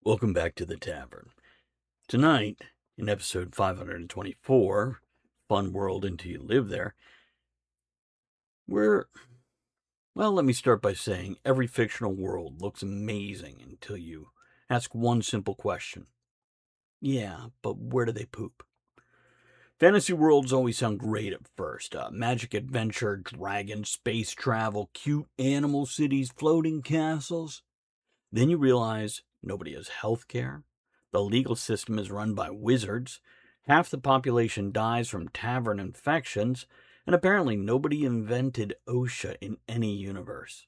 Welcome back to the Tavern. Tonight, in episode 524, Fun World Until You Live There, let me start by saying every fictional world looks amazing until you ask one simple question. Yeah, but where do they poop? Fantasy worlds always sound great at first. Magic adventure, dragons, space travel, cute animal cities, floating castles. Then you realize nobody has health care. The legal system is run by wizards. Half the population dies from tavern infections. And apparently nobody invented OSHA in any universe.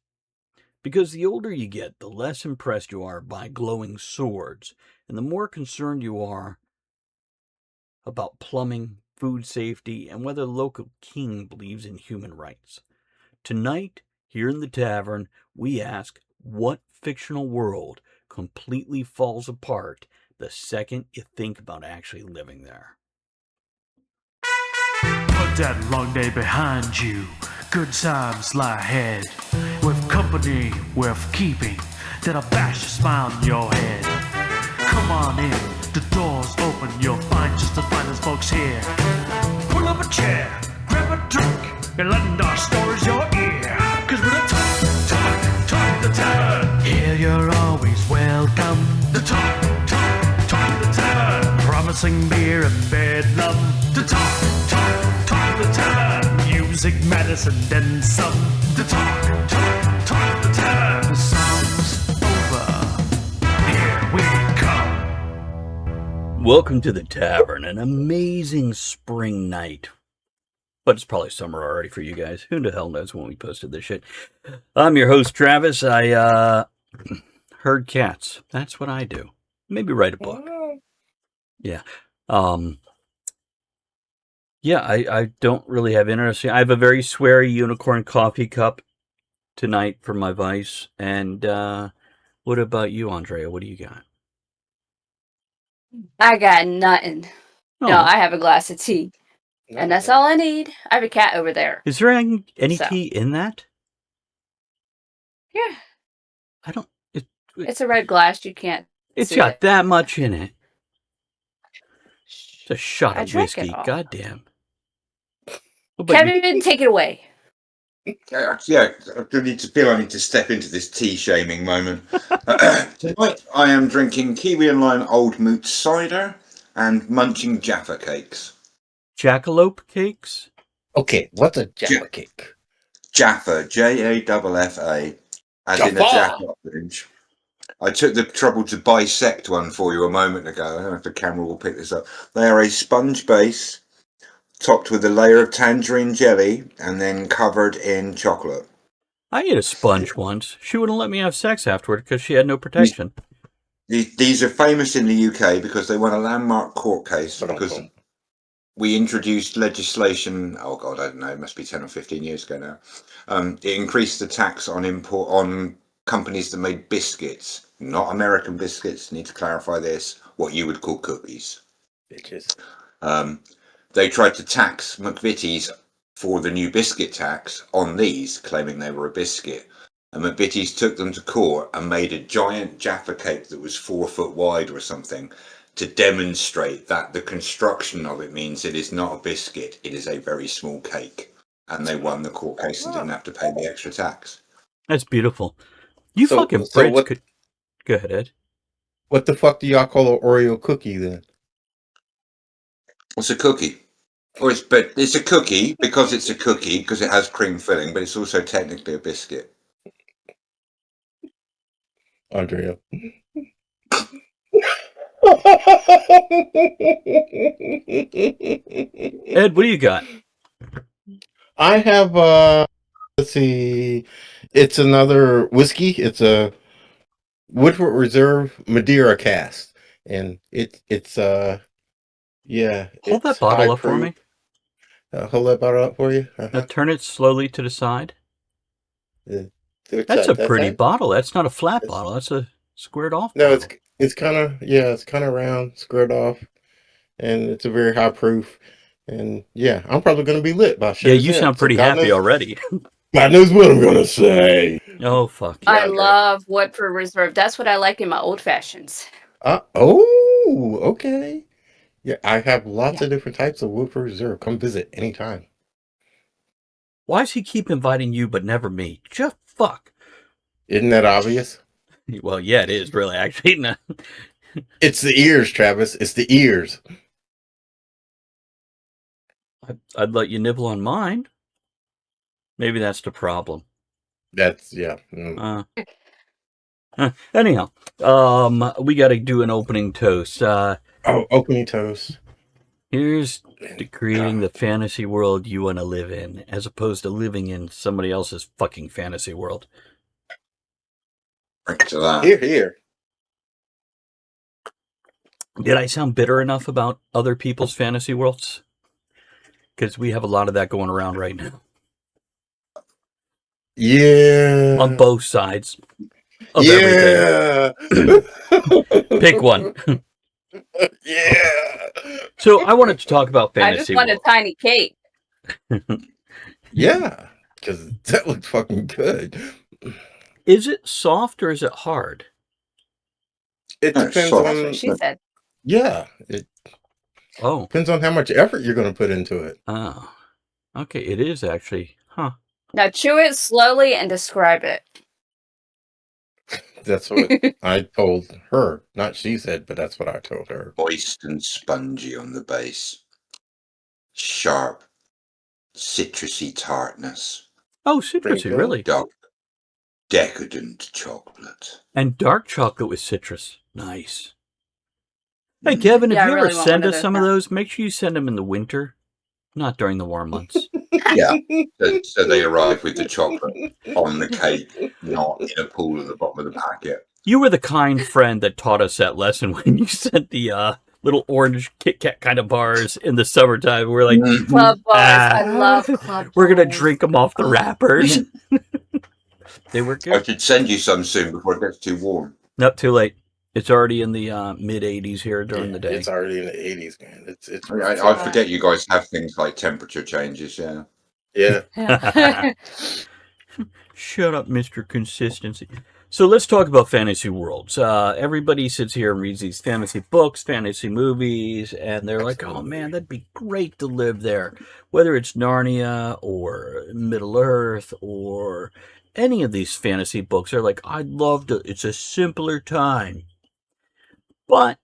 Because the older you get, the less impressed you are by glowing swords, and the more concerned you are about plumbing, food safety, and whether the local king believes in human rights. Tonight, here in the tavern, we ask, what fictional world completely falls apart the second you think about actually living there? Put that long day behind you. Good times lie ahead. With company worth keeping, that'll bash a smile on your head. Come on in, the door's open. You'll find just the finest folks here. Pull up a chair, grab a drink, and lend our stories your ear. Cause we're the talk the tavern. Here you're always welcome. The talk the tavern. Promising beer and bedlam. The talk the tavern. Music, medicine, then some. The talk the tavern. The song's over. Here we come. Welcome to the tavern, an amazing spring night. But it's probably summer already for you guys. Who the hell knows when we posted this shit? I'm your host, Travis. I herd cats. That's what I do. Maybe write a book. Yeah. I don't really have interesting. I have a very sweary unicorn coffee cup tonight for my vice. And what about you, Andrea? What do you got? I got nothing. Oh. No, I have a glass of tea. And that's all I need. I have a cat over there. Is there any tea in that? Yeah. I don't. It's a red glass. You can't. It's got that much in it. It's a shot I of drank whiskey. it all. Goddamn. Kevin, take it away. Yeah, I do need to feel I need to step into this tea shaming moment. Tonight I am drinking kiwi and lime old moot cider and munching Jaffa cakes. Jackalope cakes? Okay, what's a Jaffa cake? Jaffa, Jaffa, as in a Jaffa orange. I took the trouble to bisect one for you a moment ago. I don't know if the camera will pick this up. They are a sponge base, topped with a layer of tangerine jelly, and then covered in chocolate. I ate a sponge once. She wouldn't let me have sex afterward because she had no protection. These are famous in the UK because they won a landmark court case because we introduced legislation, I don't know, it must be 10 or 15 years ago now. It increased the tax on companies that made biscuits, not American biscuits, need to clarify this, what you would call cookies. Bitches. They tried to tax McVitie's for the new biscuit tax on these, claiming they were a biscuit. And McVitie's took them to court and made a giant Jaffa cake that was 4 foot wide or something, to demonstrate that the construction of it means it is not a biscuit, it is a very small cake. And they won the court case and didn't have to pay the extra tax. That's beautiful. You fucking Brits could... Go ahead, Ed. What the fuck do y'all call an Oreo cookie then? It's a cookie. But it's a cookie because it's a cookie, because it has cream filling, but it's also technically a biscuit. Andrea. Ed, what do you got? I have let's see, it's another whiskey. It's a Woodford Reserve Madeira cast, and it's Hold that bottle up for me. Hold that bottle up for you. Now turn it slowly to the side. That's a pretty bottle. That's not a flat bottle. That's a squared off bottle. No, it's kind of round, squared off, and it's a very high proof. And yeah, I'm probably going to be lit by shit. Yeah, you sound pretty happy already. God knows what I'm going to say. Oh, fuck. I love Woodford Reserve. That's what I like in my old fashions. Oh, okay. Yeah, I have lots Yeah. of different types of Woodford Reserve. Come visit anytime. Why does he keep inviting you but never me? Just fuck. Isn't that obvious? Well, yeah, it is really actually. No. It's the ears, Travis. It's the ears. I'd let you nibble on mine. Maybe that's the problem. That's yeah. Anyhow, we got to do an opening toast. Oh, opening toast. Here's to And, creating the fantasy world you want to live in, as opposed to living in somebody else's fucking fantasy world. Drink to that. here, here. Did I sound bitter enough about other people's fantasy worlds? Because we have a lot of that going around right now on Yeah. both sides of everything. Yeah. Pick one. Yeah. So I wanted to talk about I just fantasy want a world. tiny cake. Yeah. Because that looked fucking good. Is it soft or is it hard? It No, it's depends soft. That's what on she said. yeah. It Oh, depends on how much effort you're gonna put into it. oh, okay. It is actually, huh? Now chew it slowly and describe it. That's what I told her. Not she said, but that's what I told her. Moist and spongy on the base. Sharp, citrusy tartness. Oh, Sprinkle. citrusy, really? Dark, decadent chocolate. And dark chocolate with citrus. Nice. Hey, Kevin, if Yeah, I you ever really want send one of us those some of now. those, make sure you send them in the winter, not during the warm months. Yeah. So they arrive with the chocolate on the cake, not in a pool at the bottom of the packet. You were the kind friend that taught us that lesson when you sent the little orange Kit Kat kind of bars in the summertime. We're like, Club bars. I Ah. love club we're going to bars. drink them off the wrappers. They were I good. should send you some soon before it gets too warm. Nope, too late. It's already in the mid 80s here during Yeah, the day. it's already in the 80s, man. It's I forget you guys have things like temperature changes, yeah. yeah. Yeah. Shut up, Mr. Consistency. So let's talk about fantasy worlds. Everybody sits here and reads these fantasy books, fantasy movies, and they're like, oh man, that'd be great to live there. Whether it's Narnia or Middle Earth or any of these fantasy books, they're like, I'd love to. It's a simpler time. But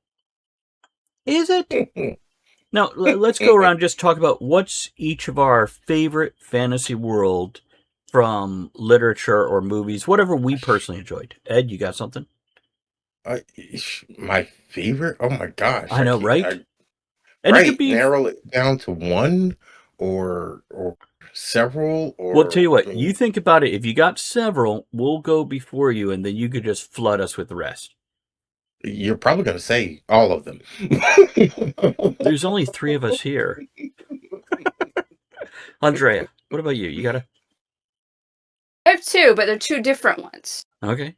is it? Now, let's go around and just talk about what's each of our favorite fantasy world from literature or movies, whatever we personally enjoyed. Ed, you got something? My favorite? Oh my gosh. I know, can't- right? And it could right. be. Narrow it down to one or several Well, tell you I what, mean, you think about it. If you got several, we'll go before you, and then you could just flood us with the rest. you're probably gonna say all of them. There's only 3 of us here. Andrea, what about you? You got a. I have 2, but they're 2 different ones. Okay.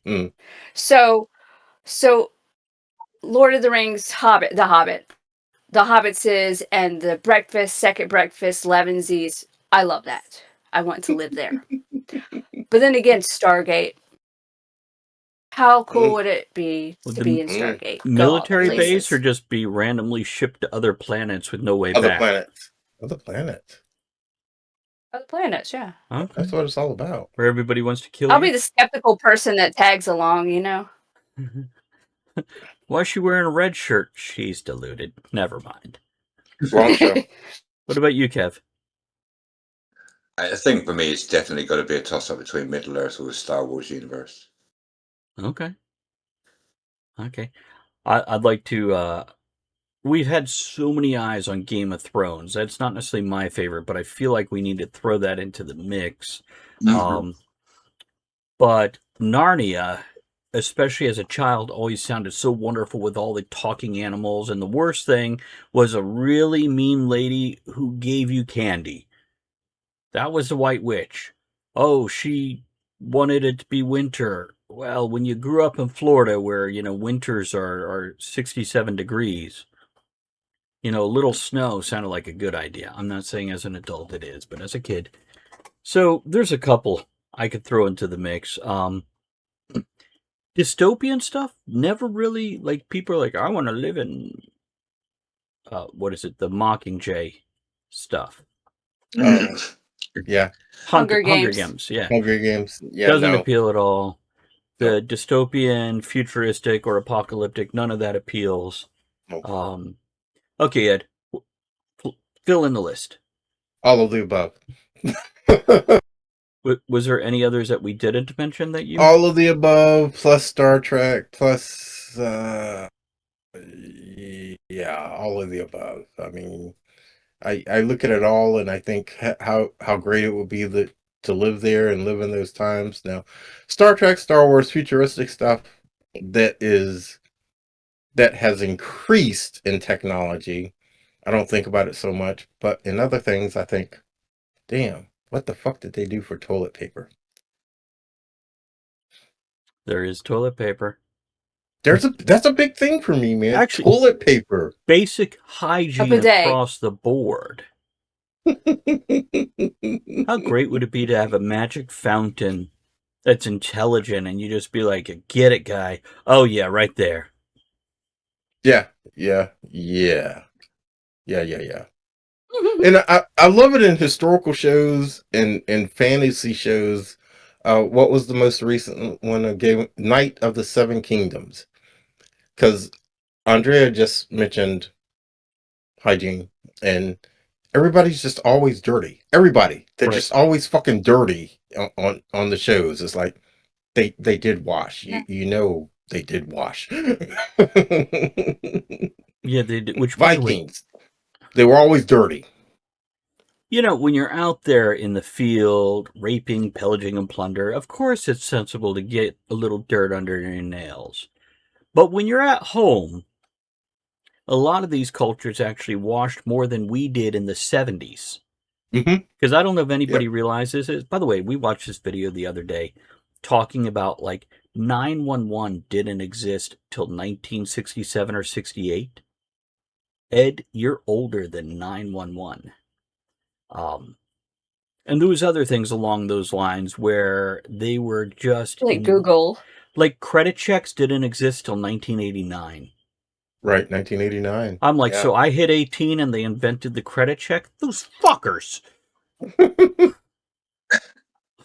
So Lord of the Rings, Hobbit, the Hobbitses, and the breakfast, second breakfast, Levensies. I love that. I want to live there. But then again, Stargate. How cool would it be Would to the be in Stargate? Go all the military base places. or just be randomly shipped to other planets with no way Other back? planets. Other planets. Other planets, yeah. Okay. That's what it's all about. Where everybody wants to kill I'll you? be the skeptical person that tags along, you know? Why is she wearing a red shirt? She's deluded. Never mind. Wrong show. What about you, Kev? I think for me, it's definitely got to be a toss-up between Middle Earth or the Star Wars universe. Okay. I'd like to. We've had so many eyes on Game of Thrones. That's not necessarily my favorite, but I feel like we need to throw that into the mix. But Narnia, especially as a child, always sounded so wonderful with all the talking animals. And the worst thing was a really mean lady who gave you candy. That was the White Witch. Oh, she wanted it to be winter. Well, when you grew up in Florida where, winters are 67 degrees, a little snow sounded like a good idea. I'm not saying as an adult it is, but as a kid. So there's a couple I could throw into the mix. dystopian stuff never really, like, people are like, I want to live in, what is it, the Mockingjay stuff. Yeah. Hunger Hunger Games. Games, yeah. Hunger Games. Yeah, Doesn't no. appeal at all. No. The dystopian, futuristic, or apocalyptic, none of that appeals. No. Okay, Ed, fill in the list. All of the above. Was there any others that we didn't mention that you? All of the above, plus Star Trek, plus yeah, all of the above. I mean, I look at it all and I think how great it would be to live there and live in those times. Now, Star Trek, Star Wars, futuristic stuff that has increased in technology. I don't think about it so much, but in other things, I think, damn, what the fuck did they do for toilet paper? There is toilet paper. That's a big thing for me, man. Actually, toilet paper. Basic hygiene across the board. How great would it be to have a magic fountain that's intelligent and you just be like, get it, guy. Oh, yeah, right there. Yeah. And I love it in historical shows and fantasy shows. What was the most recent one? Night of the Seven Kingdoms. Because Andrea just mentioned hygiene, and everybody's just always dirty. Everybody, they're just always fucking dirty on the shows. It's like they did wash. You know they did wash. Yeah, they did. Which Vikings, they were always dirty. You know, when you're out there in the field, raping, pillaging, and plunder, of course it's sensible to get a little dirt under your nails. But when you're at home, a lot of these cultures actually washed more than we did in the 70s. Because I don't know if anybody realizes it. By the way, we watched this video the other day talking about, like, 911 didn't exist till 1967 or 68. Ed, you're older than 911. And there was other things along those lines where they were just... Like Google. Like, credit checks didn't exist till 1989. Right, 1989. I'm like, so I hit 18 and they invented the credit check? Those fuckers!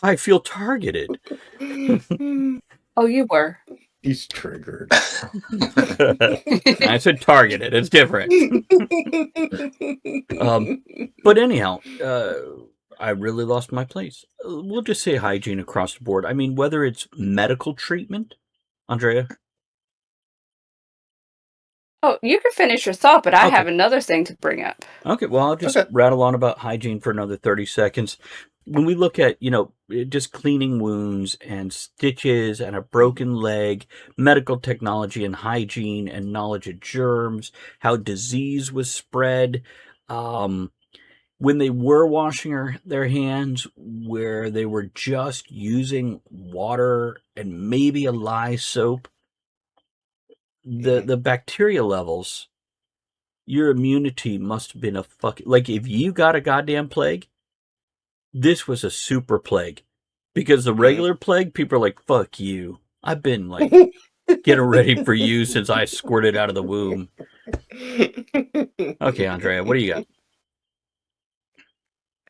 I feel targeted. Oh, you were. He's triggered. I said targeted. It's different. But anyhow, I really lost my place. We'll just say hygiene across the board. I mean, whether it's medical treatment, Andrea? Oh, you can finish your thought, but I have another thing to bring up. Okay, well, I'll just rattle on about hygiene for another 30 seconds. When we look at, just cleaning wounds and stitches and a broken leg, medical technology and hygiene and knowledge of germs, how disease was spread, when they were washing their hands, where they were just using water and maybe a lye soap, the bacteria levels, your immunity must have been like, if you got a goddamn plague, this was a super plague. Because the regular plague, people are like, fuck you. I've been, like, getting ready for you since I squirted out of the womb. Okay, Andrea, what do you got?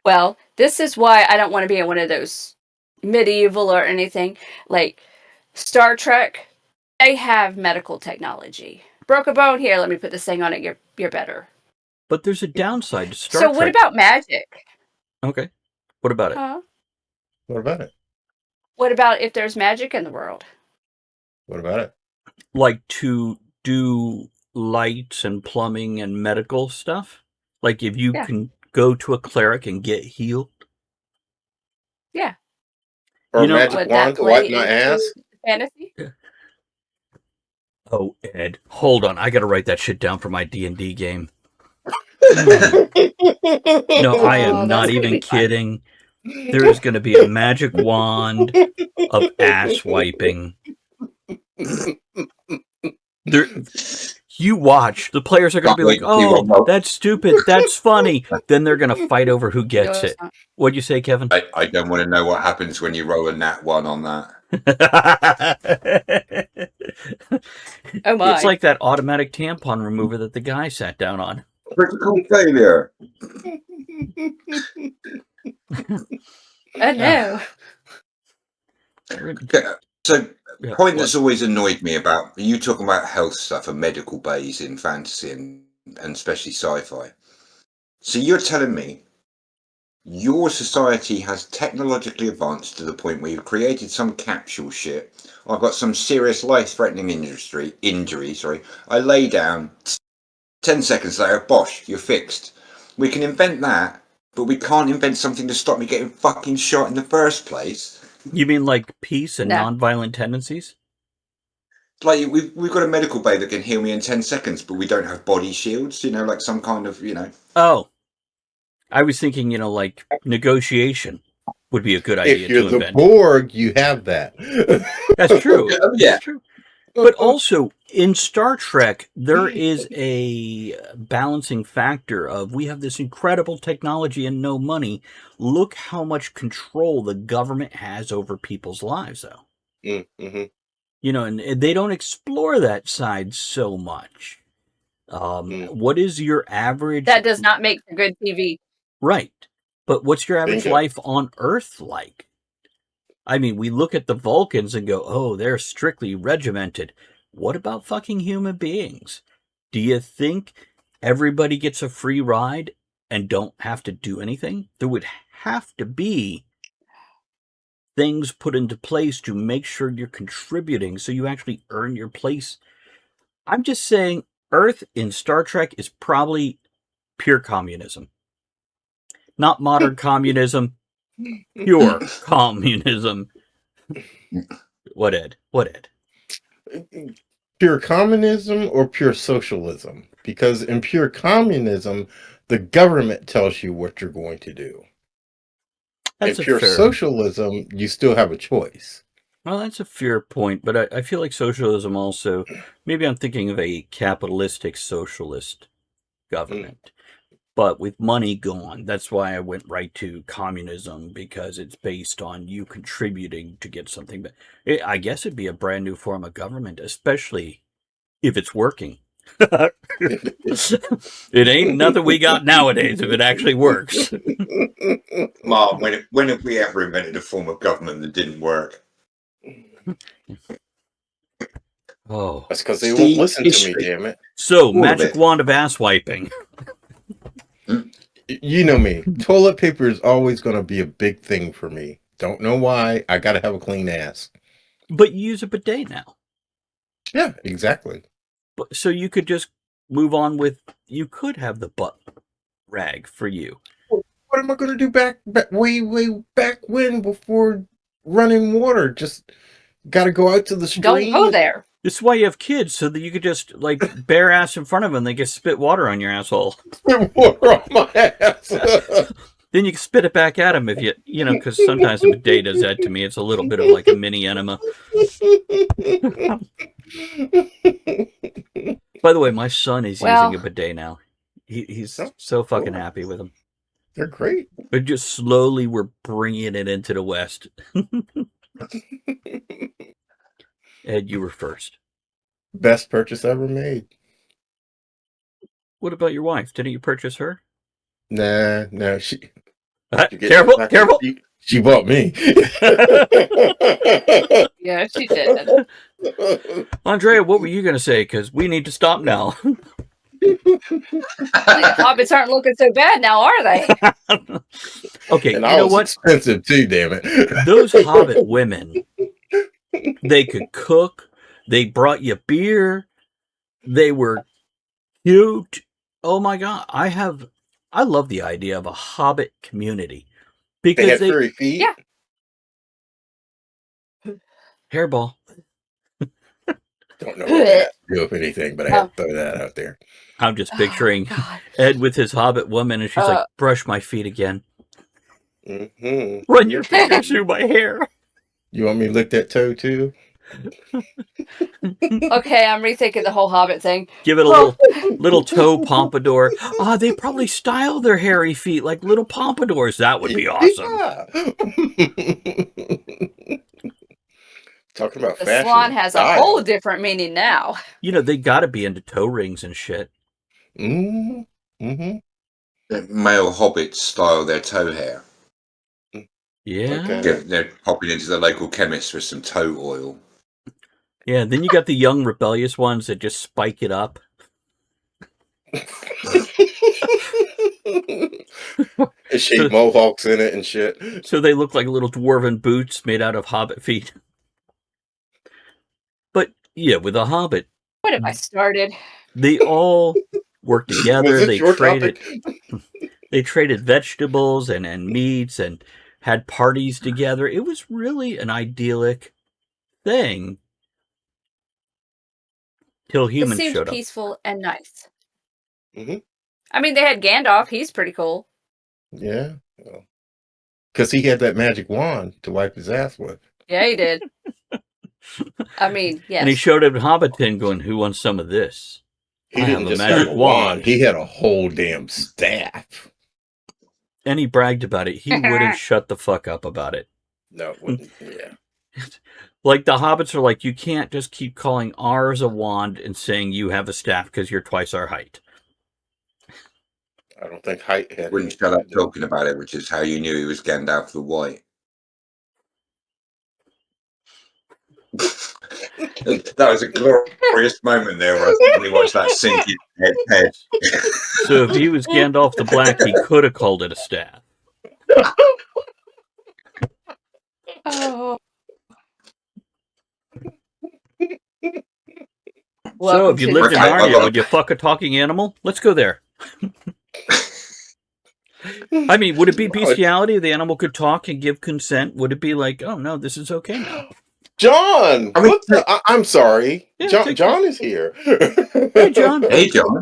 Well, this is why I don't want to be in one of those medieval or anything. Like, Star Trek, they have medical technology. Broke a bone, here, let me put this thing on it, you're better. But there's a downside to Star Trek. So what about magic? Okay. What about it? What about it? What about if there's magic in the world? What about it? Like to do lights and plumbing and medical stuff? Like if you can go to a cleric and get healed? Yeah. Or a magic wand to wipe my ass? Fantasy? Yeah. Oh, Ed, hold on. I got to write that shit down for my D&D game. No, I am not even kidding. There is going to be a magic wand of ass wiping. You watch. The players are going to be like, oh, that's stupid. That's funny. Then they're going to fight over who gets it. What'd you say, Kevin? I don't want to know what happens when you roll a nat 1 on that. Oh my. It's like that automatic tampon remover that the guy sat down on. Critical failure. Oh no. Okay, so, Yeah, point what? that's always annoyed me about you talking about health stuff and medical bays in fantasy and especially sci-fi. So you're telling me your society has technologically advanced to the point where you've created some capsule shit. I've got some serious life-threatening injury. Sorry, I lay down. 10 seconds later, bosh, you're fixed. We can invent that, but we can't invent something to stop me getting fucking shot in the first place. You mean like peace and No. nonviolent tendencies? Like we've got a medical bay that can heal me in 10 seconds, but we don't have body shields, like some kind of, Oh, I was thinking, like negotiation would be a good idea If you're to the invent. Borg, you have that. That's true. Yeah. That's true. But also in Star Trek, there is a balancing factor of we have this incredible technology and no money. Look how much control the government has over people's lives, though. Mm-hmm. And they don't explore that side so much. What is your average? That does not make for good TV. Right. But what's your average Bingo. life on Earth like? I mean, we look at the Vulcans and go, oh, they're strictly regimented. What about fucking human beings? Do you think everybody gets a free ride and don't have to do anything? There would have to be things put into place to make sure you're contributing so you actually earn your place. I'm just saying Earth in Star Trek is probably pure communism. Not modern communism, pure communism. What, Ed? Pure communism or pure socialism? Because in pure communism, the government tells you what you're going to do. That's In a pure fair. socialism, you still have a choice. Well, that's a fair point, but I feel like socialism also, maybe I'm thinking of a capitalistic socialist government, but with money gone. That's why I went right to communism, because it's based on you contributing to get something. But I guess it'd be a brand new form of government, especially if it's working. It ain't nothing we got nowadays if it actually works. Mom, when have we ever invented a form of government that didn't work? Oh, That's because they won't listen to me, history. damn it. so All of magic it. wand of ass wiping. You know me. Toilet paper is always going to be a big thing for me. Don't know why. I got to have a clean ass. But you use a bidet now. Yeah, exactly. So you could just move on with, you could have the butt rag for you. What am I going to do back way back when, before running water? Just got to go out to the stream. Don't go there. This is why you have kids, so that you could just, like, bare ass in front of them, they can spit water on your asshole. Spit water on my ass. Then you can spit it back at them if because sometimes a bidet does that to me. It's a little bit of like a mini enema. By the way, my son is using a bidet now. He's so fucking happy with them. They're great. But just slowly we're bringing it into the West. Ed, you were first. Best purchase ever made. What about your wife? Didn't you purchase her? Nah, she. Careful. She bought me. Yeah, she did. Andrea, what were you going to say? Because we need to stop now. Hobbits aren't looking so bad now, are they? Okay, and you know what? Expensive too, damn it. Those Hobbit women, they could cook. They brought you beer. They were cute. Oh my God. I love the idea of a Hobbit community. Because they have furry feet. Yeah. Hairball. Don't know what that has to do with anything, but I had to throw that out there. I'm just picturing Ed with his Hobbit woman, and she's like, brush my feet again. Mm-hmm. Run your fingers through my hair. You want me to lick that toe too? Okay, I'm rethinking the whole Hobbit thing. Give it a little toe pompadour. They probably style their hairy feet like little pompadours. That would be awesome. Yeah. Talking about The fashion swan and has a whole style. different meaning now. You know, they got to be into toe rings and shit. Mm-hmm. Male hobbits style their toe hair. Yeah. Okay. They're popping into the local chemist for some toe oil. Yeah, then you got the young rebellious ones that just spike it up. And shave mohawks in it and shit. So they look like little dwarven boots made out of hobbit feet. But yeah, with a hobbit, What have I started? they all work Was together. this your topic? They traded vegetables and meats and had parties together. It was really an idyllic thing till It humans seemed showed up. peaceful and nice. Mm-hmm. I mean, they had Gandalf. He's pretty cool. Yeah. Because he had that magic wand to wipe his ass with. Yeah, he did. I mean, yes. And he showed up at Hobbiton going, "Who wants some of this?" He I didn't have a just magic have a wand. wand. He had a whole damn staff. And he bragged about it. He wouldn't shut the fuck up about it. No, it wouldn't. Yeah. Like the hobbits are like, you can't just keep calling ours a wand and saying you have a staff because you're twice our height. I don't think height had. Wouldn't shut up talking about it, which is how you knew he was Gandalf the White. That was a glorious moment there where I suddenly watched that sink in head. So if he was Gandalf the Black, he could have called it a staff. Oh. So if you lived in Okay, Narnia, would you fuck a talking animal? Let's go there. I mean, would it be bestiality if the animal could talk and give consent? Would it be like, oh no, this is okay now? John, I mean, what the? I'm sorry. Yeah, John is here. Hey, John. Hey, John.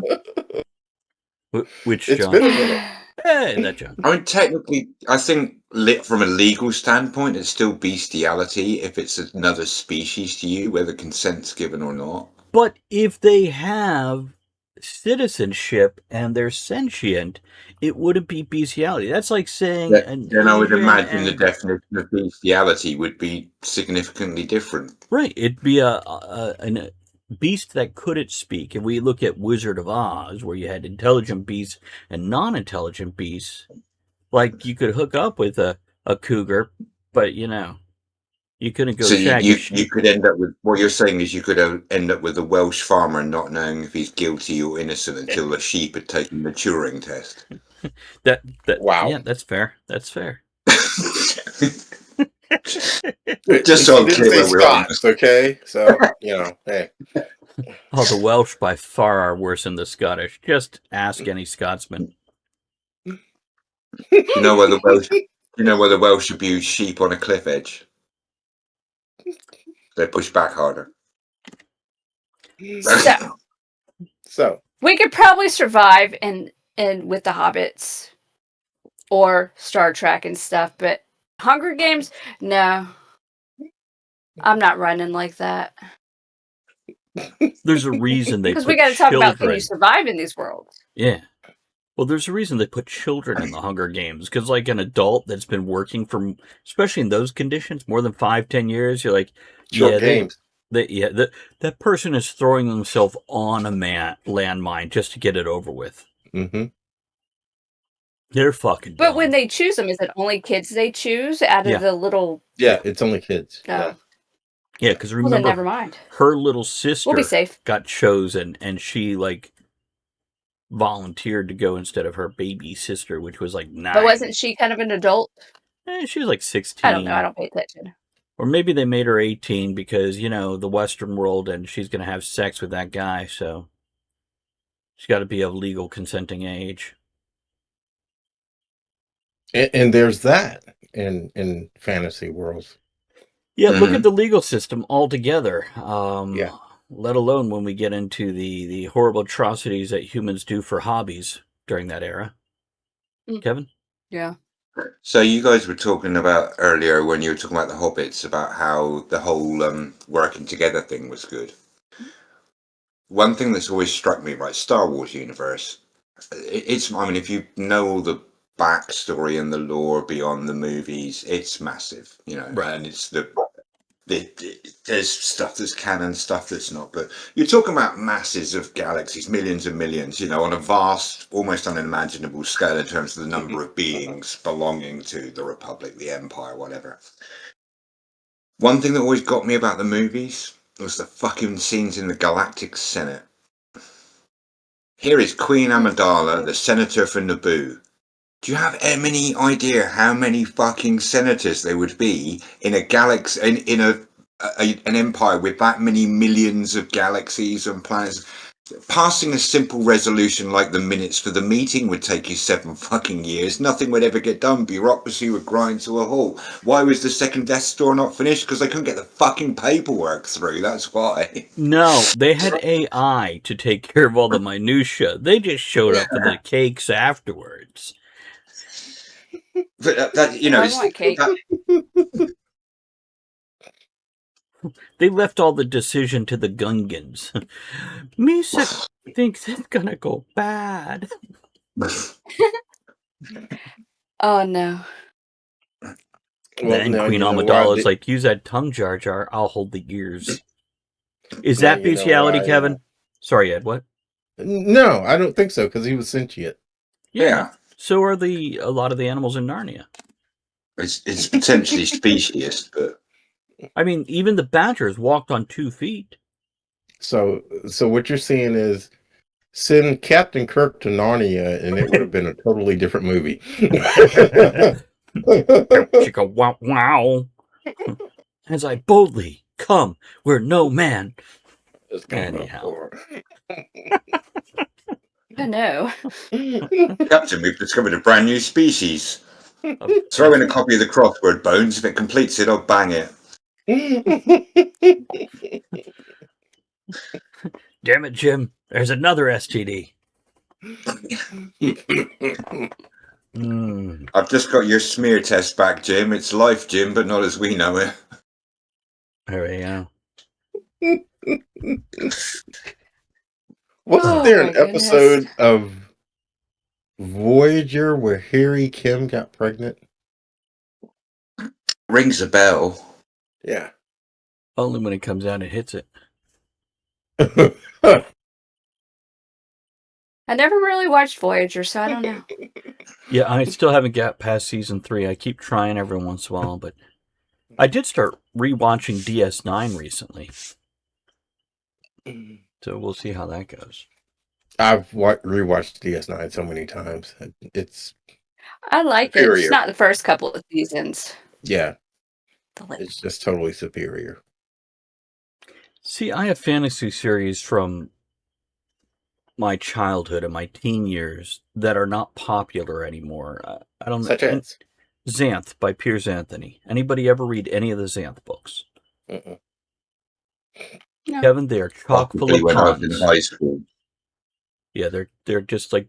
Which It's John? been a minute. Hey, that John. I mean, technically, I think from a legal standpoint, it's still bestiality if it's another species to you, whether consent's given or not. But if they have citizenship and they're sentient, it wouldn't be bestiality. That's like saying Then I would imagine the definition of bestiality would be significantly different. Right, it'd be a beast that couldn't speak. If we look at Wizard of Oz, where you had intelligent beasts and non-intelligent beasts, like you could hook up with a cougar, but you couldn't go So shag you could end up with, what you're saying is you could end up with a Welsh farmer not knowing if he's guilty or innocent until the sheep had taken the Turing test. that Wow. Yeah, that's fair. That's fair. Just so I'm clear where we're on. Scots, okay? So, hey. Oh, the Welsh by far are worse than the Scottish. Just ask any Scotsman. You know where the Welsh abuse sheep on a cliff edge? They push back harder. So we could probably survive in with the Hobbits or Star Trek and stuff, but Hunger Games, no. I'm not running like that. There's a reason they because put we got to talk about can children. you survive in these worlds? Yeah. Well, there's a reason they put children in the Hunger Games, because like an adult that's been working for, especially in those conditions, more than 5-10 years, you're like, short games. That person is throwing themselves on a landmine just to get it over with. Mm-hmm. They're fucking But dumb. when they choose them, is it only kids they choose out of the little? Yeah, it's only kids. No. Yeah, because Well, then remember, never mind. her little sister We'll be safe. got chosen, and she like volunteered to go instead of her baby sister, which was like 9. But wasn't she kind of an adult? She was like 16. I don't know. I don't pay attention. Or maybe they made her 18 because, the Western world and she's going to have sex with that guy, so she's got to be of legal consenting age. And there's that in fantasy worlds. Yeah, look at the legal system altogether. Yeah. Let alone when we get into the horrible atrocities that humans do for hobbies during that era. Kevin? Yeah. So you guys were talking about earlier when you were talking about the Hobbits about how the whole working together thing was good. One thing that's always struck me, right, Star Wars universe, I mean, if you know all the backstory and the lore beyond the movies, it's massive, Right. and it's There's stuff that's canon, stuff that's not. But you're talking about masses of galaxies, millions and millions, on a vast, almost unimaginable scale in terms of the number of beings belonging to the Republic, the Empire, whatever. One thing that always got me about the movies was the fucking scenes in the Galactic Senate. Here is Queen Amidala, the senator for Naboo. Do you have any idea how many fucking senators there would be in a galaxy, in an empire with that many millions of galaxies and planets? Passing a simple resolution like the minutes for the meeting would take you 7 fucking years. Nothing would ever get done. Bureaucracy would grind to a halt. Why was the second Death Star not finished? Because they couldn't get the fucking paperwork through. That's why. No, they had AI to take care of all the minutia. They just showed up for the cakes afterwards. But that I want cake. They left all the decision to the Gungans. Misa thinks it's gonna go bad. Oh no. Then now Queen you know Amidala's like, use that tongue, Jar Jar. I'll hold the ears. Is Now that you know bestiality, why, Kevin? Sorry, Ed. What? No, I don't think so, because he was sentient. Yeah. So are a lot of the animals in Narnia. It's potentially specious, but I mean, even the badgers walked on 2 feet. So what you're seeing is send Captain Kirk to Narnia, and it would have been a totally different movie. Chicka wow wow. As I boldly come where no man. Anyhow. Oh no. Captain, we've discovered a brand new species. Throw in a copy of the crossword, Bones. If it completes it, I'll bang it. Damn it, Jim. There's another STD. I've just got your smear test back, Jim. It's life, Jim, but not as we know it. There we go. Wasn't there an episode of Voyager where Harry Kim got pregnant? Rings a bell. Yeah. Only when it comes out, it hits it. I never really watched Voyager, so I don't know. Yeah, I still haven't got past season 3. I keep trying every once in a while, but I did start rewatching DS9 recently. So we'll see how that goes. I've rewatched DS9 so many times. I like superior. it. It's not the first couple of seasons. Yeah. It's just totally superior. See, I have fantasy series from my childhood and my teen years that are not popular anymore. I don't know. Such as? Xanth by Piers Anthony. Anybody ever read any of the Xanth books? No. Kevin, they are chock full of when I was in puns. high school. Yeah, they're just like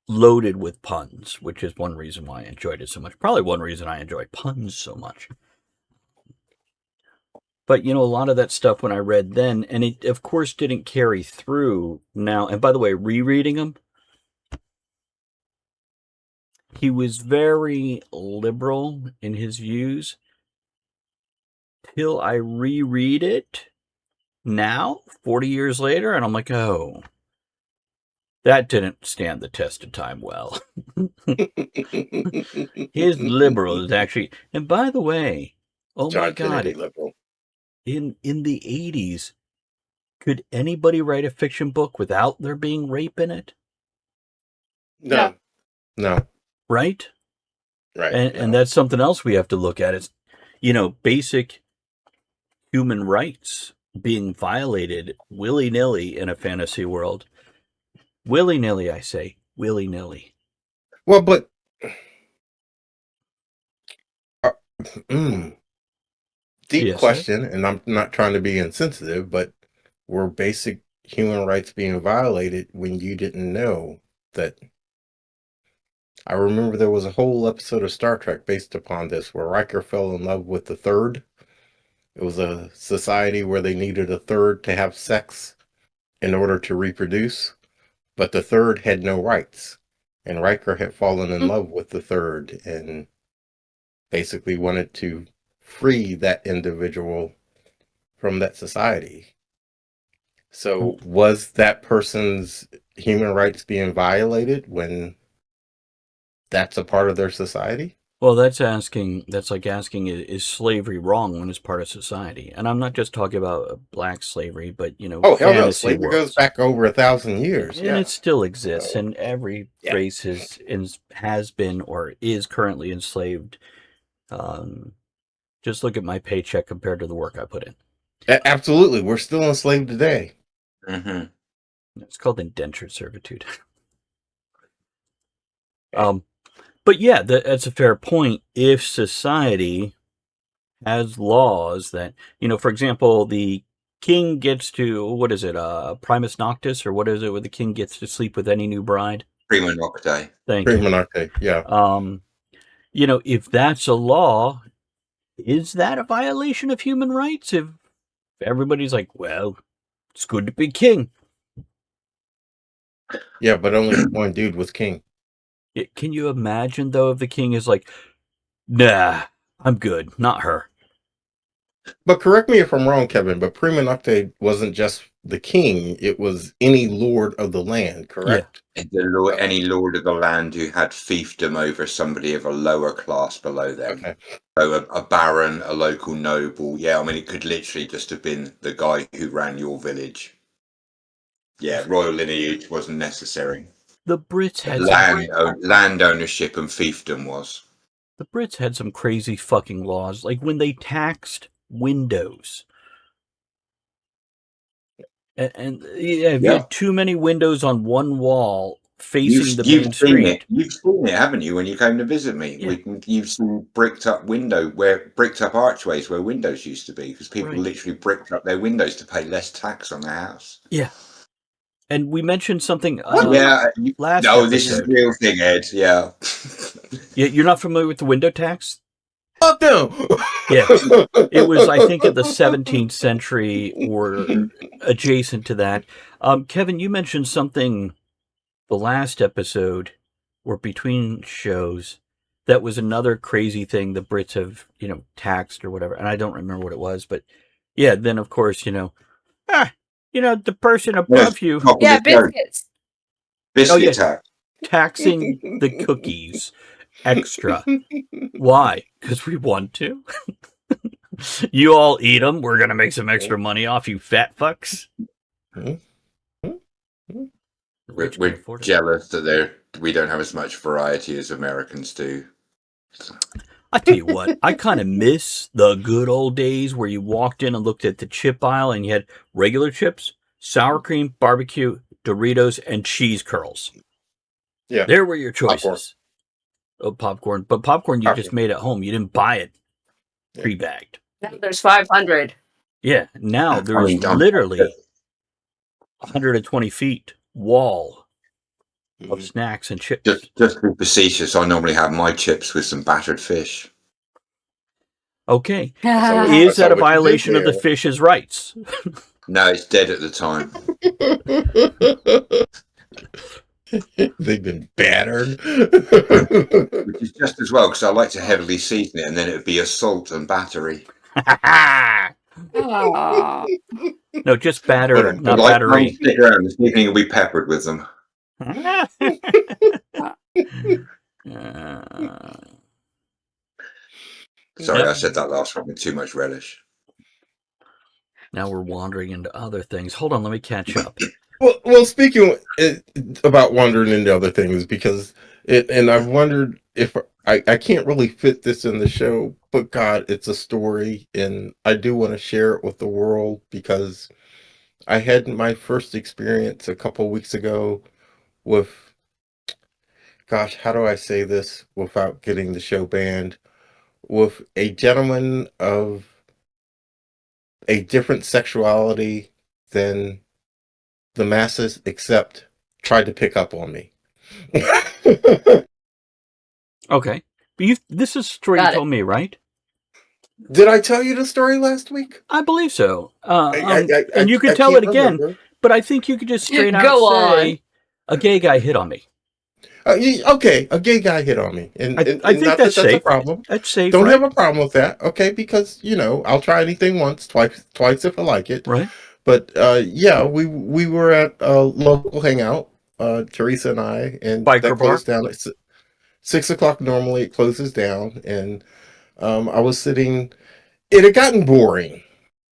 loaded with puns, which is one reason why I enjoyed it so much. Probably one reason I enjoy puns so much. But, a lot of that stuff when I read then, and it, of course, didn't carry through now. And by the way, rereading them, he was very liberal in his views till I reread it now, 40 years later, and I'm like, oh, that didn't stand the test of time well. His liberal is actually, and by the way, oh John my God, liberal. in the 80s, could anybody write a fiction book without there being rape in it? No. Right? Right. And that's something else we have to look at is, basic human rights being violated willy-nilly in a fantasy world. Willy-nilly, I say. Willy-nilly. Well, but deep question, and I'm not trying to be insensitive, but were basic human rights being violated when you didn't know that? I remember there was a whole episode of Star Trek based upon this, where Riker fell in love with the third. It was a society where they needed a third to have sex in order to reproduce, but the third had no rights. And Riker had fallen in love with the third and basically wanted to free that individual from that society. So was that person's human rights being violated when that's a part of their society? Well, that's like asking, is slavery wrong when it's part of society? And I'm not just talking about black slavery, but, Oh, hell no. fantasy Slavery goes worlds. back over 1,000 years. And it Yeah. still exists, So, and every yeah. race has been or is currently enslaved. Just look at my paycheck compared to the work I put in. Absolutely. We're still enslaved today. Mm-hmm. It's called indentured servitude. But yeah, that's a fair point. If society has laws that, for example, the king gets to, what is it, primus noctis, or what is it, where the king gets to sleep with any new bride? Prima nocte. Thank you. Prima nocte, yeah. If that's a law, is that a violation of human rights? If everybody's like, well, it's good to be king. Yeah, but only if one dude was king. Can you imagine, though, if the king is like, nah, I'm good, not her. But correct me if I'm wrong, Kevin, but prima nocte wasn't just the king, it was any lord of the land, correct? And any lord of the land who had fiefdom over somebody of a lower class below them. Okay. So a baron, a local noble. Yeah, I mean, it could literally just have been the guy who ran your village. Yeah, royal lineage wasn't necessary. The Brits had Land ownership and fiefdom was. The Brits had some crazy fucking laws, like when they taxed windows. And if you had too many windows on one wall facing the main street. You've seen it, haven't you, when you came to visit me? Yeah. You've seen bricked up archways where windows used to be, because people literally bricked up their windows to pay less tax on their house. Yeah. And we mentioned something last No, episode. this is a real thing, Ed. Yeah. You're not familiar with the window tax? Fuck no! Yeah. It was, I think, in the 17th century or adjacent to that. Kevin, you mentioned something the last episode or between shows that was another crazy thing the Brits have, taxed or whatever. And I don't remember what it was, but yeah, then of course, the person above you. Yeah, biscuits. Biscuit tax. Taxing the cookies extra. Why? Because we want to. You all eat them. We're going to make some extra money off you fat fucks. We're jealous that we don't have as much variety as Americans do. I tell you what, I kind of miss the good old days where you walked in and looked at the chip aisle and you had regular chips, sour cream, barbecue, Doritos, and cheese curls. Yeah. There were your choices. Popcorn. But popcorn you just made at home. You didn't buy it pre-bagged. Now there's 500. Yeah. Now there's literally 120 feet wall of snacks and chips. Just to be facetious, I normally have my chips with some battered fish. Okay. Is that a violation of the fish's rights? No, it's dead at the time. They've been battered. Which is just as well, because I like to heavily season it, and then it would be assault and battery. No, just battered, not battery. Stick around. This evening will be peppered with them. Sorry, I said that last one with too much relish. Now we're wandering into other things. Hold on, let me catch up. Well, speaking about wandering into other things, because and I've wondered if I can't really fit this in the show, but God, it's a story, and I do want to share it with the world, because I had my first experience a couple weeks ago with, gosh, how do I say this without getting the show banned? With a gentleman of a different sexuality than the masses, except tried to pick up on me. Okay. But this is a story you told me, right? Did I tell you the story last week? I believe so. And you could tell it again, but I think you could just straight out say, a gay guy hit on me. Okay, a gay guy hit on me, I and think not that that's that's a safe. problem. That's safe, Don't have right? a problem with that, okay? Because I'll try anything once, twice if I like it. Right. But yeah, we were at a local hangout, Teresa and I, and that Biker bar. closed down at 6 o'clock. Normally, it closes down, and I was sitting. It had gotten boring,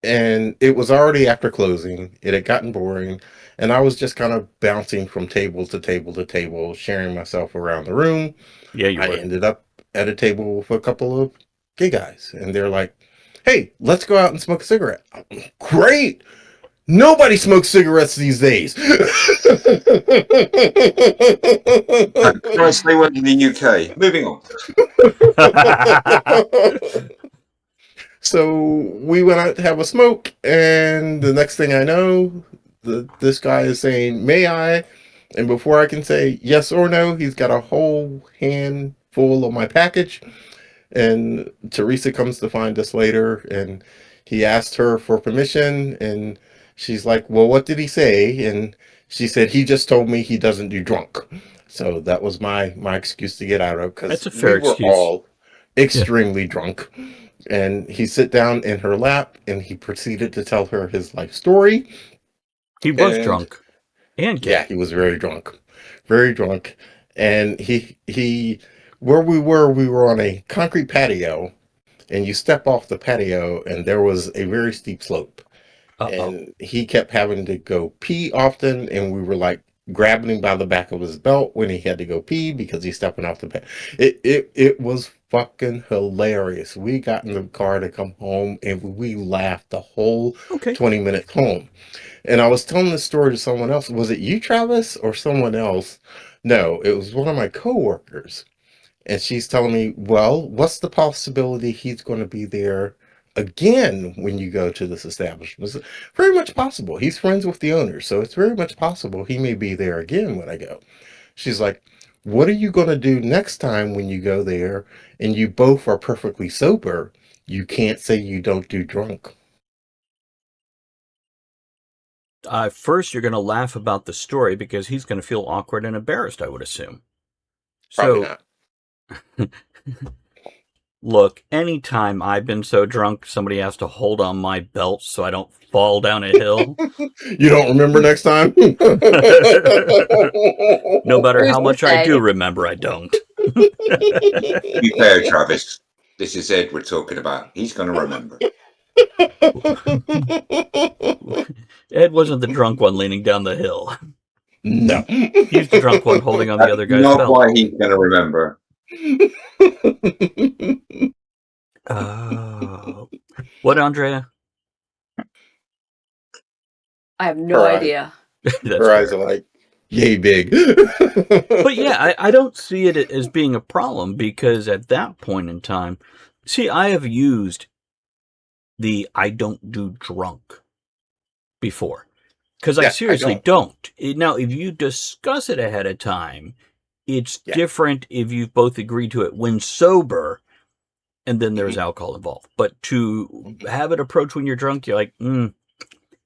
and it was already after closing. It had gotten boring, and I was just kind of bouncing from table to table to table, sharing myself around the room. Yeah, you I were. ended up at a table with a couple of gay guys, and they're like, "Hey, let's go out and smoke a cigarette." Great. Nobody smokes cigarettes these days. Christ, they went in the UK. Moving on. So we went out to have a smoke, and the next thing I know, this guy is saying, "May I?" And before I can say yes or no, he's got a whole handful of my package. And Teresa comes to find us later, and he asked her for permission, and she's like, "Well, what did he say?" And she said, "He just told me he doesn't do drunk." So that was my excuse to get out of, That's because a we fair were excuse. all Yeah. extremely drunk. And he sit down in her lap, and he proceeded to tell her his life story. He was And drunk and yeah, gay. he was very drunk, very drunk. And he where we were on a concrete patio, and you step off the patio, and there was a very steep slope, Uh-oh. and he kept having to go pee often, and we were like grabbing him by the back of his belt when he had to go pee because he's stepping off the patio. It was fucking hilarious. We got in the car to come home, and we laughed the whole Okay. 20 minutes home. And I was telling this story to someone else. Was it you, Travis, or someone else? No, it was one of my coworkers. And she's telling me, well, what's the possibility he's going to be there again when you go to this establishment? It's very much possible. He's friends with the owner, so it's very much possible he may be there again when I go. She's like, what are you going to do next time when you go there and you both are perfectly sober? You can't say you don't do drunk. First, you're going to laugh about the story because he's going to feel awkward and embarrassed, I would assume. Probably So, not. look, anytime I've been so drunk, somebody has to hold on my belt so I don't fall down a hill. You don't remember next time? No matter Who's how to much I do say? remember, I don't. To be fair, Travis, this is Ed we're talking about. He's going to remember. Ed wasn't the drunk one leaning down the hill. No. He's the drunk one holding on the That's other guy's not belt. why he's going to remember. Oh. What, Andrea? I have no Her eyes, idea. That's her eyes fair. are like yay big. But yeah, I don't see it as being a problem because at that point in time, see, I have used the I don't do drunk before because I Yeah, I seriously don't. don't. Now, if you discuss it ahead of time, it's Yeah. different if you've both agreed to it when sober and then there's alcohol involved. But to have it approach when you're drunk, you're like,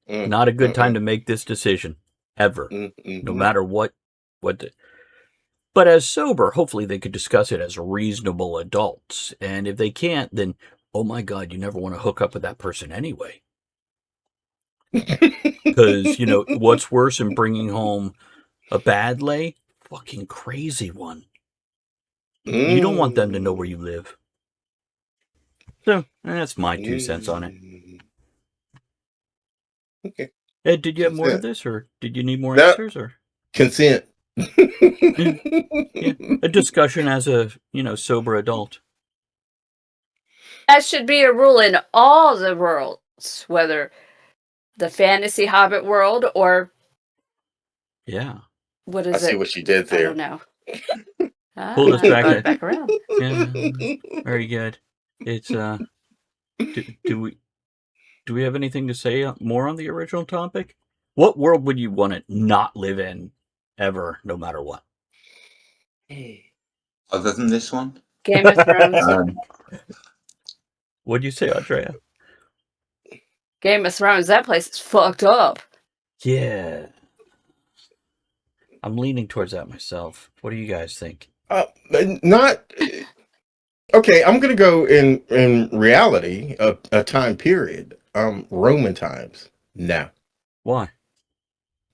not a good time to make this decision ever, no matter what. But as sober, hopefully they could discuss it as reasonable adults. And if they can't, then oh my God, you never want to hook up with that person anyway. Because what's worse than bringing home a bad lay? Fucking crazy one. You don't want them to know where you live. So that's my 2 cents on it. Okay. Ed, did you have more to Consent. this, or did you need more No, answers, or consent. yeah, a discussion as a sober adult? That should be a rule in all the worlds, whether the fantasy Hobbit world or Yeah, what I is see it? what she did I don't there. know. pulled us back. Brought it back around. Yeah, very good. It's do we have anything to say more on the original topic? What world would you want to not live in ever, no matter what? Other than this one, Game of Thrones. What'd you say, Andrea? Game of Thrones. That place is fucked up. Yeah. I'm leaning towards that myself. What do you guys think? Not okay. I'm gonna go in reality a time period. Roman times. No. Why?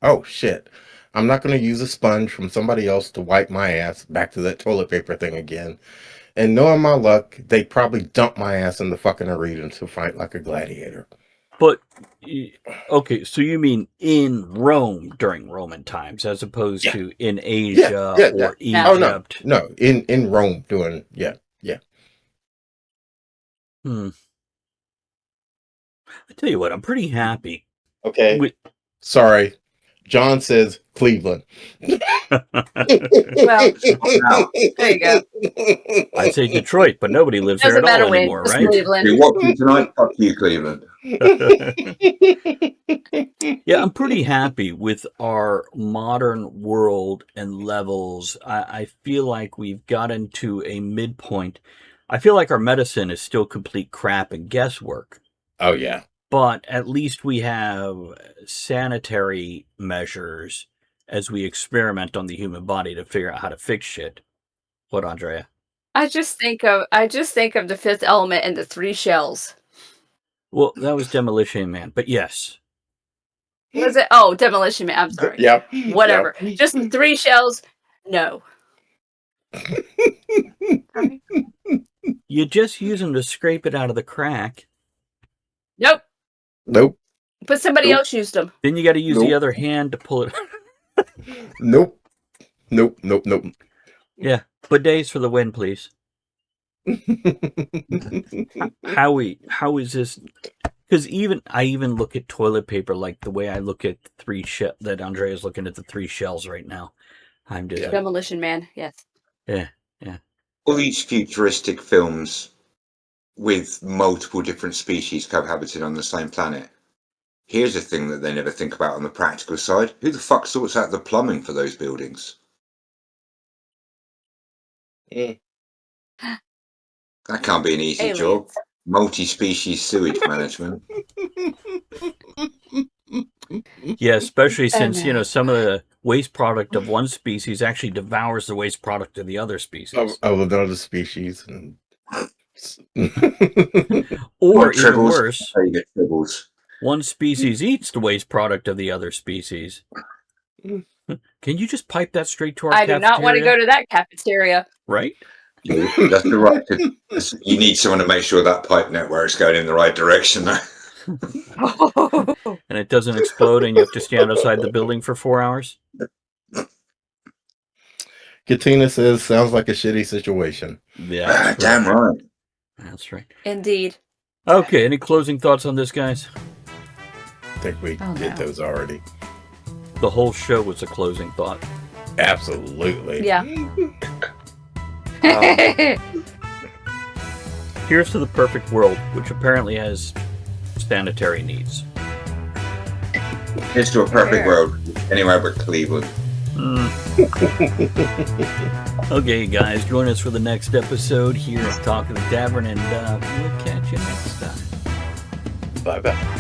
Oh shit. I'm not gonna use a sponge from somebody else to wipe my ass. Back to that toilet paper thing again. And knowing my luck, they probably dump my ass in the fucking arena to fight like a gladiator. But okay, so you mean in Rome during Roman times, as opposed Yeah. to in Asia or Yeah. Oh no, Egypt? no, in Rome doing yeah. I tell you what, I'm pretty happy. Okay. With... Sorry. John says Cleveland. Well, there you go. I'd say Detroit, but nobody lives there Doesn't at all matter when. anymore, Just right? Cleveland. You're watching tonight? Fuck you, Cleveland. Yeah, I'm pretty happy with our modern world and levels. I feel like we've gotten to a midpoint. I feel like our medicine is still complete crap and guesswork. Oh yeah. But at least we have sanitary measures as we experiment on the human body to figure out how to fix shit. What, Andrea? I just think of the Fifth Element and the three shells. Well, that was Demolition Man, but yes. Was it? Oh, Demolition Man. I'm sorry. Yeah. Whatever. Just three shells. No. Sorry. You just use them to scrape it out of the crack. Nope. Nope. But somebody else used them. Then you got to use the Nope. other hand to pull it. Nope. Yeah, bidets for the win, please. How is this? Because I even look at toilet paper like the way I look at that Andrea's looking at the three shells right now. I'm just Demolition Man. Yes. yeah. All these futuristic films with multiple different species cohabiting on the same planet. Here's a thing that they never think about on the practical side. Who the fuck sorts out the plumbing for those buildings? That can't be an easy Aliens. job. Multi-species sewage management. Yeah, especially since no. some of the waste product of one species actually devours the waste product of the other species. of another species. Or even Tribbles. worse, There you get tribbles. one species eats the waste product of the other species. Can you just pipe that straight to our I do cafeteria? not want to go to that cafeteria. Right? That's the right. You need someone to make sure that pipe network's going in the right direction. And it doesn't explode and you have to stand outside the building for 4 hours? Katina says, sounds like a shitty situation. Yeah. Damn right. That's right. Indeed. Okay, any closing thoughts on this, guys? I think we did those already. The whole show was a closing thought. Absolutely. Yeah. Here's to the perfect world, which apparently has sanitary needs. Here's to a perfect world. Anywhere but Cleveland. Okay, guys, join us for the next episode here at Talk of the Tavern, and we'll catch you next time. Bye-bye.